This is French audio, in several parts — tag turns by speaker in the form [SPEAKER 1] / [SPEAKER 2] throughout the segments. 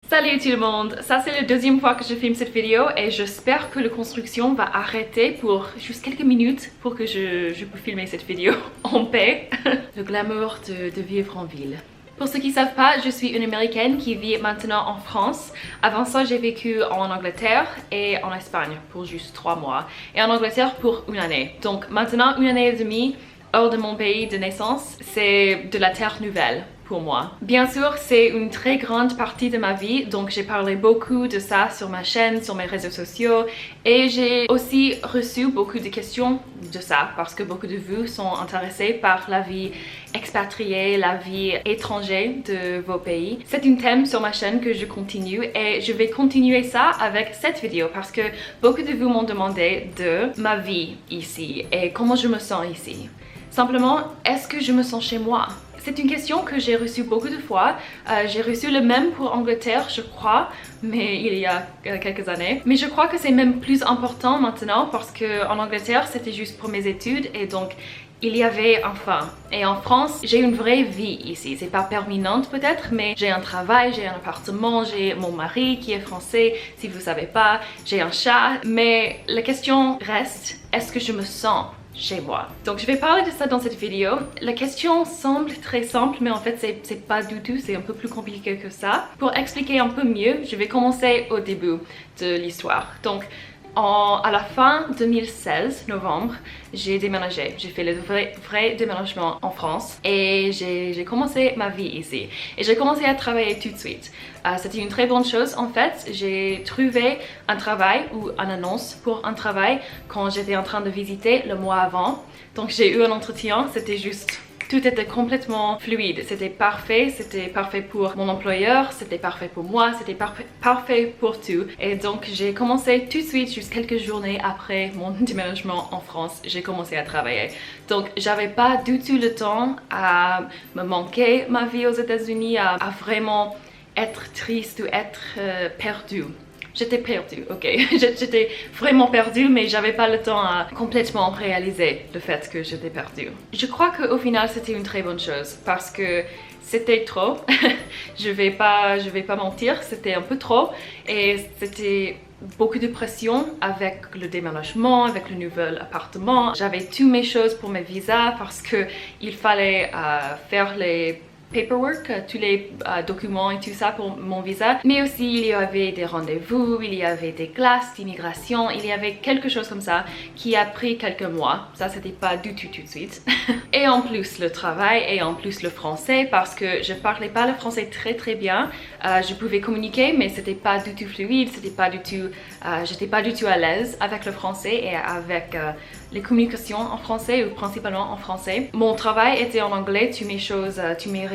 [SPEAKER 1] Salut tout le monde, ça c'est la deuxième fois que je filme cette vidéo et j'espère que la construction va arrêter pour juste quelques minutes pour que je peux filmer cette vidéo en paix. Le glamour de vivre en ville. Pour ceux qui ne savent pas, je suis une Américaine qui vit maintenant en France. Avant ça, j'ai vécu en Angleterre et en Espagne pour juste 3 mois. Et en Angleterre pour 1 année. Donc maintenant, 1 année et demie hors de mon pays de naissance, c'est de la terre nouvelle pour moi. Bien sûr, c'est une très grande partie de ma vie, donc j'ai parlé beaucoup de ça sur ma chaîne, sur mes réseaux sociaux et j'ai aussi reçu beaucoup de questions de ça parce que beaucoup de vous sont intéressés par la vie expatriée, la vie étrangère de vos pays. C'est un thème sur ma chaîne que je continue et je vais continuer ça avec cette vidéo parce que beaucoup de vous m'ont demandé de ma vie ici et comment je me sens ici. Simplement, est-ce que je me sens chez moi? C'est une question que j'ai reçue beaucoup de fois. J'ai reçu le même pour Angleterre, je crois, mais il y a quelques années. Mais je crois que c'est même plus important maintenant parce qu'en Angleterre, c'était juste pour mes études et donc il y avait un fin. Et en France, j'ai une vraie vie ici. C'est pas permanente peut-être, mais j'ai un travail, j'ai un appartement, j'ai mon mari qui est français, si vous savez pas, j'ai un chat. Mais la question reste, est-ce que je me sens chez moi? Donc je vais parler de ça dans cette vidéo. La question semble très simple, mais en fait c'est pas du tout, c'est un peu plus compliqué que ça. Pour expliquer un peu mieux, je vais commencer au début de l'histoire. Donc à la fin 2016, novembre, j'ai déménagé. J'ai fait le vrai déménagement en France et j'ai commencé ma vie ici. Et j'ai commencé à travailler tout de suite. C'était une très bonne chose en fait. J'ai trouvé un travail ou une annonce pour un travail quand j'étais en train de visiter le mois avant. Donc j'ai eu un entretien, c'était juste... Tout était complètement fluide, c'était parfait pour mon employeur, c'était parfait pour moi, c'était parfait pour tout. Et donc j'ai commencé tout de suite, juste quelques journées après mon déménagement en France, j'ai commencé à travailler. Donc j'avais pas du tout le temps à me manquer ma vie aux États-Unis, à vraiment être triste ou être perdue. J'étais perdue, ok. J'étais vraiment perdue, mais j'avais pas le temps à complètement réaliser le fait que j'étais perdue. Je crois qu'au final, c'était une très bonne chose parce que c'était trop. je vais pas mentir, c'était un peu trop et c'était beaucoup de pression avec le déménagement, avec le nouvel appartement. J'avais toutes mes choses pour mes visas parce que il fallait faire les paperwork, tous les documents et tout ça pour mon visa. Mais aussi il y avait des rendez-vous, il y avait des classes d'immigration, il y avait quelque chose comme ça qui a pris quelques mois. Ça c'était pas du tout de suite. Et en plus le travail et en plus le français parce que je parlais pas le français très bien. Je pouvais communiquer mais c'était pas du tout fluide, c'était pas du tout, j'étais pas du tout à l'aise avec le français et avec les communications en français ou principalement en français. Mon travail était en anglais, toutes mes choses, toutes mes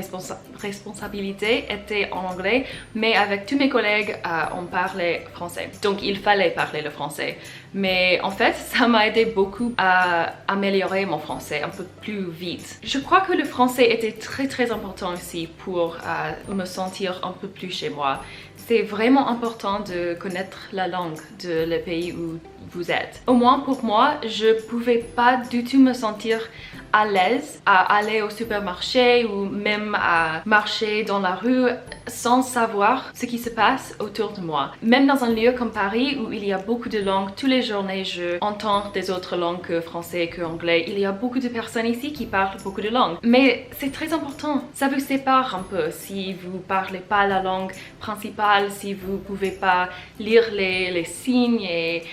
[SPEAKER 1] responsabilités étaient en anglais, mais avec tous mes collègues, on parlait français. Donc il fallait parler le français. Mais en fait, ça m'a aidé beaucoup à améliorer mon français un peu plus vite. Je crois que le français était très important aussi pour me sentir un peu plus chez moi. C'est vraiment important de connaître la langue de le pays où vous êtes. Au moins pour moi, je pouvais pas du tout me sentir à l'aise à aller au supermarché ou même à marcher dans la rue sans savoir ce qui se passe autour de moi. Même dans un lieu comme Paris où il y a beaucoup de langues, toutes les journées je entends des autres langues que français, que anglais. Il y a beaucoup de personnes ici qui parlent beaucoup de langues. Mais c'est très important. Ça vous sépare un peu si vous parlez pas la langue principale, si vous pouvez pas lire les signes et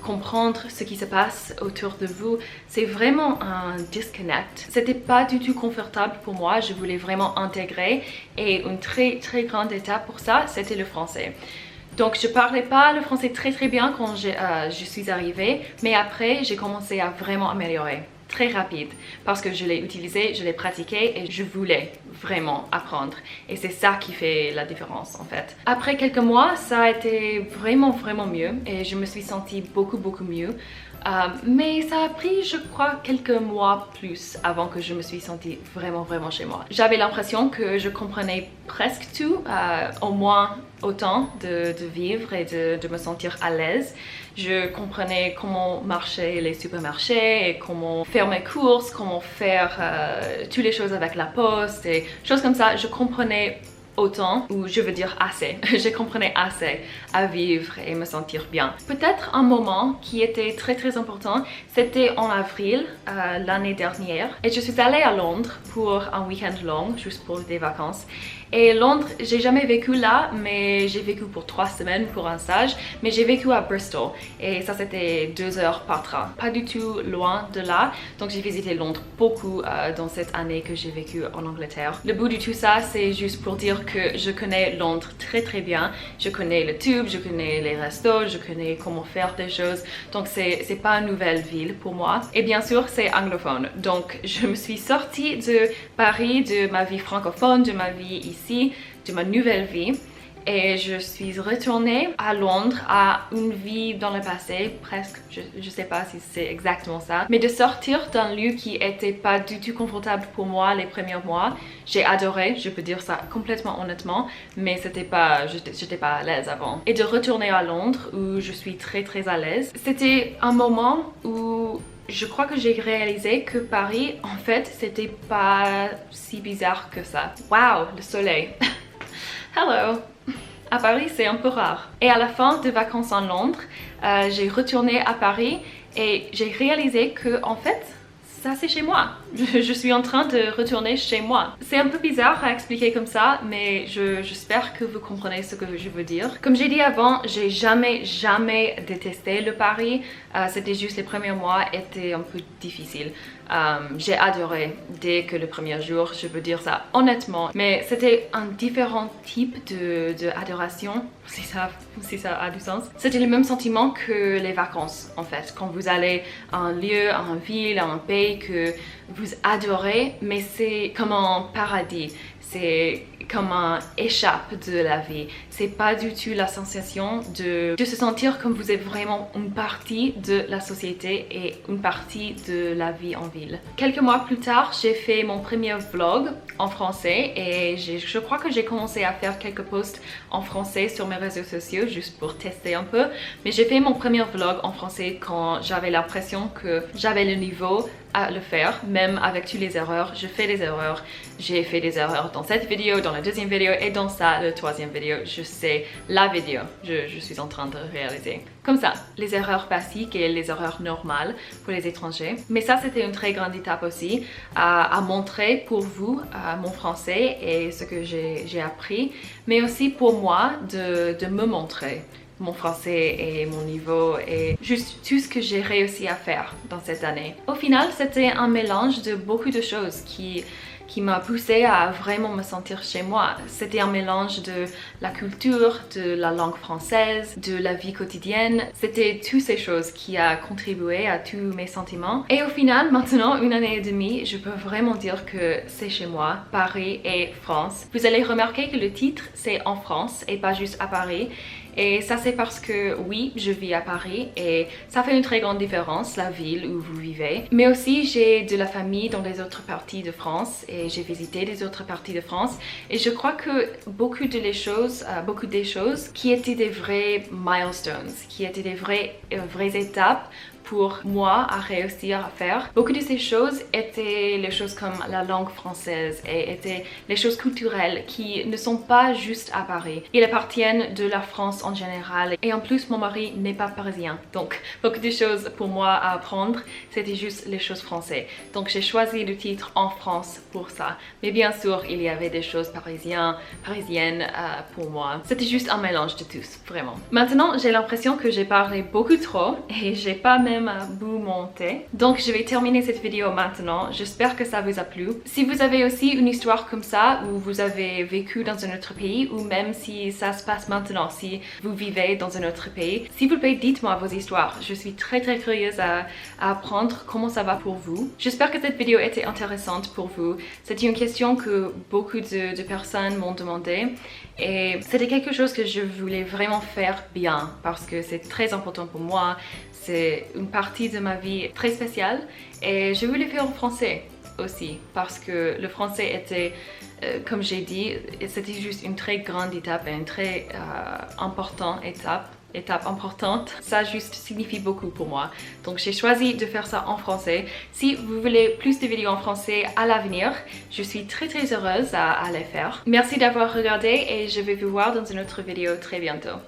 [SPEAKER 1] comprendre ce qui se passe autour de vous. C'est vraiment un disconnect. C'était pas du tout confortable pour moi, je voulais vraiment intégrer et une très grande étape pour ça, c'était le français. Donc je parlais pas le français très bien quand je suis arrivée, mais après j'ai commencé à vraiment améliorer. Très rapide parce que je l'ai utilisé, je l'ai pratiqué et je voulais vraiment apprendre et c'est ça qui fait la différence en fait. Après quelques mois, ça a été vraiment mieux et je me suis sentie beaucoup mieux. Mais ça a pris, je crois, quelques mois plus avant que je me suis sentie vraiment chez moi. J'avais l'impression que je comprenais presque tout, au moins autant de vivre et de me sentir à l'aise. Je comprenais comment marchaient les supermarchés et comment faire mes courses, comment faire toutes les choses avec la poste et choses comme ça. Je comprenais autant, ou je veux dire assez, je comprenais assez à vivre et me sentir bien. Peut-être un moment qui était très important, c'était en avril l'année dernière et je suis allée à Londres pour un week-end long, juste pour des vacances. Et Londres, j'ai jamais vécu là, mais j'ai vécu pour 3 semaines pour un stage, mais j'ai vécu à Bristol et ça c'était 2 heures par train, pas du tout loin de là, donc j'ai visité Londres beaucoup dans cette année que j'ai vécu en Angleterre. Le bout de tout ça, c'est juste pour dire que je connais Londres très bien, je connais le tube, je connais les restos, je connais comment faire des choses, donc c'est pas une nouvelle ville pour moi. Et bien sûr, c'est anglophone, donc je me suis sortie de Paris, de ma vie francophone, de ma vie ici, de ma nouvelle vie. Et je suis retournée à Londres à une vie dans le passé, presque, je sais pas si c'est exactement ça, mais de sortir d'un lieu qui était pas du tout confortable pour moi les premiers mois. J'ai adoré, je peux dire ça complètement honnêtement, mais j'étais pas à l'aise avant. Et de retourner à Londres où je suis très à l'aise, c'était un moment où je crois que j'ai réalisé que Paris, en fait, c'était pas si bizarre que ça. Waouh, le soleil. Hello. À Paris, c'est un peu rare. Et à la fin de vacances en Londres, j'ai retourné à Paris et j'ai réalisé que, en fait, ça c'est chez moi. Je suis en train de retourner chez moi. C'est un peu bizarre à expliquer comme ça, mais j'espère que vous comprenez ce que je veux dire. Comme j'ai dit avant, j'ai jamais détesté le Paris. C'était juste les premiers mois étaient un peu difficiles. J'ai adoré dès que le premier jour, je peux dire ça honnêtement. Mais c'était un différent type de adoration, si ça a du sens. C'était le même sentiment que les vacances en fait. Quand vous allez à un lieu, à une ville, à un pays que vous adorez, mais c'est comme un paradis. C'est comme un échappe de la vie. C'est pas du tout la sensation de se sentir comme vous êtes vraiment une partie de la société et une partie de la vie en ville. Quelques mois plus tard, j'ai fait mon premier vlog en français et je crois que j'ai commencé à faire quelques posts en français sur mes réseaux sociaux juste pour tester un peu. Mais j'ai fait mon premier vlog en français quand j'avais l'impression que j'avais le niveau à le faire, même avec toutes les erreurs. Je fais des erreurs. J'ai fait des erreurs dans cette vidéo, dans la deuxième vidéo et dans ça, la troisième vidéo. Je sais la vidéo, je suis en train de réaliser. Comme ça, les erreurs basiques et les erreurs normales pour les étrangers. Mais ça, c'était une très grande étape aussi à montrer pour vous mon français et ce que j'ai appris, mais aussi pour moi de me montrer mon français et mon niveau et juste tout ce que j'ai réussi à faire dans cette année. Au final, c'était un mélange de beaucoup de choses qui m'a poussée à vraiment me sentir chez moi. C'était un mélange de la culture, de la langue française, de la vie quotidienne. C'était toutes ces choses qui a contribué à tous mes sentiments. Et au final, maintenant, 1 année et demie, je peux vraiment dire que c'est chez moi, Paris et France. Vous allez remarquer que le titre, c'est en France et pas juste à Paris. Et ça c'est parce que oui, je vis à Paris et ça fait une très grande différence, la ville où vous vivez. Mais aussi j'ai de la famille dans les autres parties de France et j'ai visité les autres parties de France. Et je crois que beaucoup des choses qui étaient des vrais milestones, qui étaient des vraies étapes pour moi à réussir à faire. Beaucoup de ces choses étaient les choses comme la langue française et étaient les choses culturelles qui ne sont pas juste à Paris. Ils appartiennent de la France en général et en plus mon mari n'est pas parisien. Donc beaucoup de choses pour moi à apprendre, c'était juste les choses françaises. Donc j'ai choisi le titre en France pour ça. Mais bien sûr, il y avait des choses parisiennes pour moi. C'était juste un mélange de tous, vraiment. Maintenant, j'ai l'impression que j'ai parlé beaucoup trop et j'ai pas même à bout mon thé. Donc je vais terminer cette vidéo maintenant. J'espère que ça vous a plu. Si vous avez aussi une histoire comme ça où vous avez vécu dans un autre pays ou même si ça se passe maintenant, si vous vivez dans un autre pays, s'il vous plaît, dites-moi vos histoires. Je suis très curieuse à apprendre comment ça va pour vous. J'espère que cette vidéo était intéressante pour vous. C'était une question que beaucoup de personnes m'ont demandé et c'était quelque chose que je voulais vraiment faire bien parce que c'est très important pour moi. C'est une partie de ma vie très spéciale et je voulais faire en français aussi parce que le français était, comme j'ai dit, c'était juste une très grande étape et une très importante étape étape importante. Ça juste signifie beaucoup pour moi. Donc j'ai choisi de faire ça en français. Si vous voulez plus de vidéos en français à l'avenir, je suis très heureuse à les faire. Merci d'avoir regardé et je vais vous voir dans une autre vidéo très bientôt.